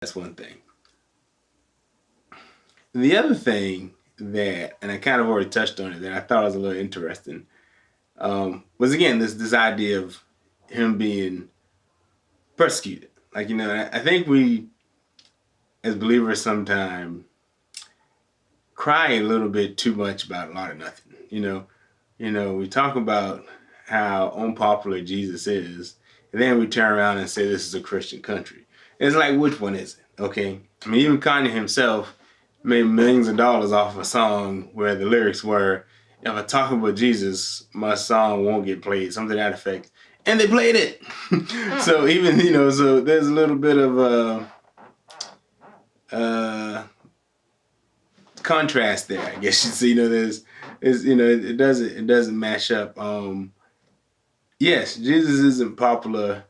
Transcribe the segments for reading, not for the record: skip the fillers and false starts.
That's one thing. The other thing that, and I kind of already touched on it, that I thought was a little interesting, was again this idea of him being persecuted. Like, I think we as believers sometimes cry a little bit too much about a lot of nothing. We talk about how unpopular Jesus is, and then we turn around and say this is a Christian country. It's like, which one is it? Okay, I mean, even Kanye himself made millions of dollars off a song where the lyrics were, "If I talk about Jesus, my song won't get played," something to that effect, and they played it. So even so there's a little bit of contrast there, I guess you see. It doesn't match up. Yes, Jesus isn't popular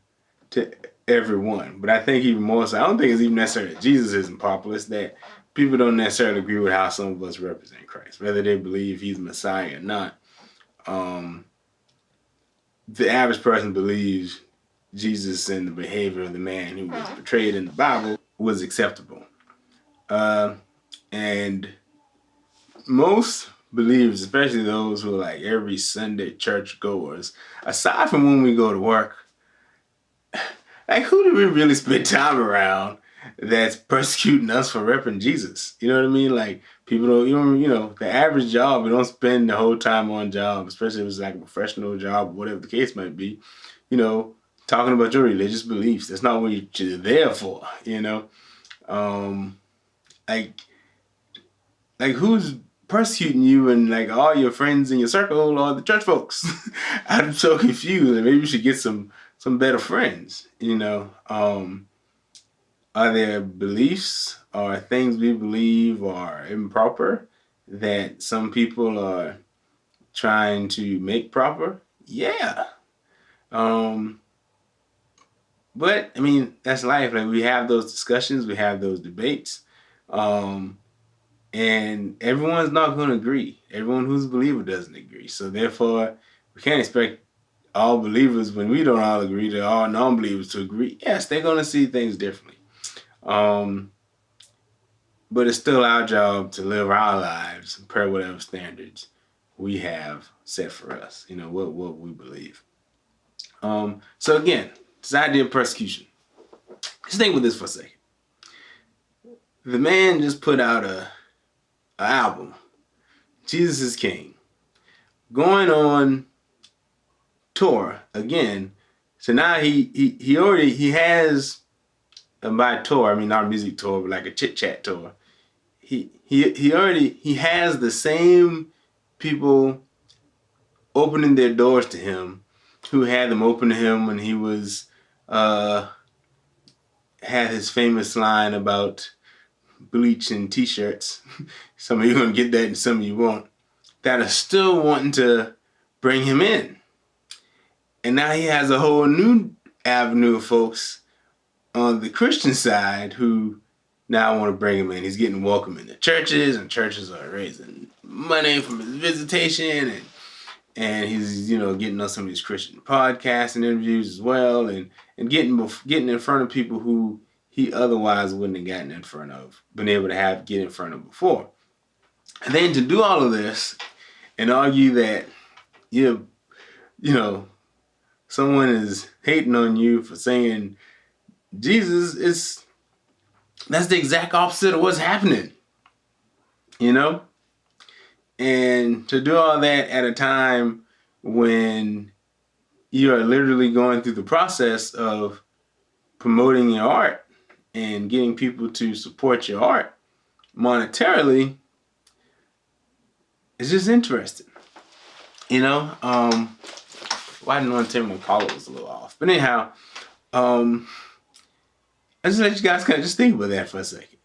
to everyone, but I think even more so, I don't think it's even necessarily that Jesus isn't popular. It's that people don't necessarily agree with how some of us represent Christ, whether they believe he's Messiah or not. The average person believes Jesus and the behavior of the man who was portrayed in the Bible was acceptable. And most believers, especially those who are like every Sunday church goers, aside from when we go to work, like, who do we really spend time around that's persecuting us for repping Jesus? You know what I mean? Like, people don't, the average job, we don't spend the whole time on job, especially if it's like a professional job, whatever the case might be, talking about your religious beliefs. That's not what you're there for, like who's persecuting you, and like all your friends in your circle are the church folks. I'm so confused. Maybe you should get some better friends. Are there beliefs or things we believe are improper that some people are trying to make proper? Yeah. But I mean, that's life. Like, we have those discussions, we have those debates. And everyone's not going to agree. Everyone who's a believer doesn't agree. So therefore, we can't expect all believers, when we don't all agree, to all non-believers to agree. Yes, they're going to see things differently. But it's still our job to live our lives per whatever standards we have set for us. What we believe. So again, this idea of persecution. Just think with this for a second. The man just put out an album, Jesus is King, going on tour again. So now he has, and by tour I mean not a music tour, but like a chit chat tour. He has the same people opening their doors to him who had them open to him when he was had his famous line about bleach and t-shirts. Some of you are going to get that and some of you won't. That are still wanting to bring him in. And now he has a whole new avenue of folks on the Christian side who now want to bring him in. He's getting welcome into churches, and churches are raising money from his visitation, and he's getting on some of these Christian podcasts and interviews as well, and getting in front of people who he otherwise wouldn't have gotten in front of, been able to get in front of before. And then to do all of this and argue that someone is hating on you for saying Jesus, that's the exact opposite of what's happening. And to do all that at a time when you are literally going through the process of promoting your art and getting people to support your art monetarily, it's just interesting. Well, I didn't want to tell my collar was a little off. But anyhow, I just let you guys kind of just think about that for a second.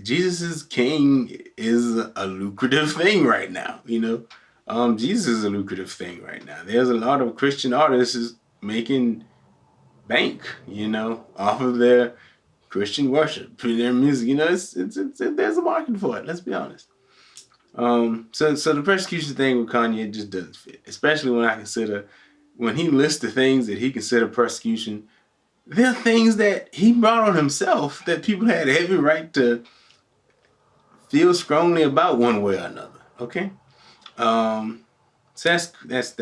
Jesus is King is a lucrative thing right now. Jesus is a lucrative thing right now. There's a lot of Christian artists making bank, off of their Christian worship, their music. There's a market for it. Let's be honest. So the persecution thing with Kanye just doesn't fit, especially when I consider when he lists the things that he considered persecution, they're things that he brought on himself that people had every right to feel strongly about one way or another. Okay, so that's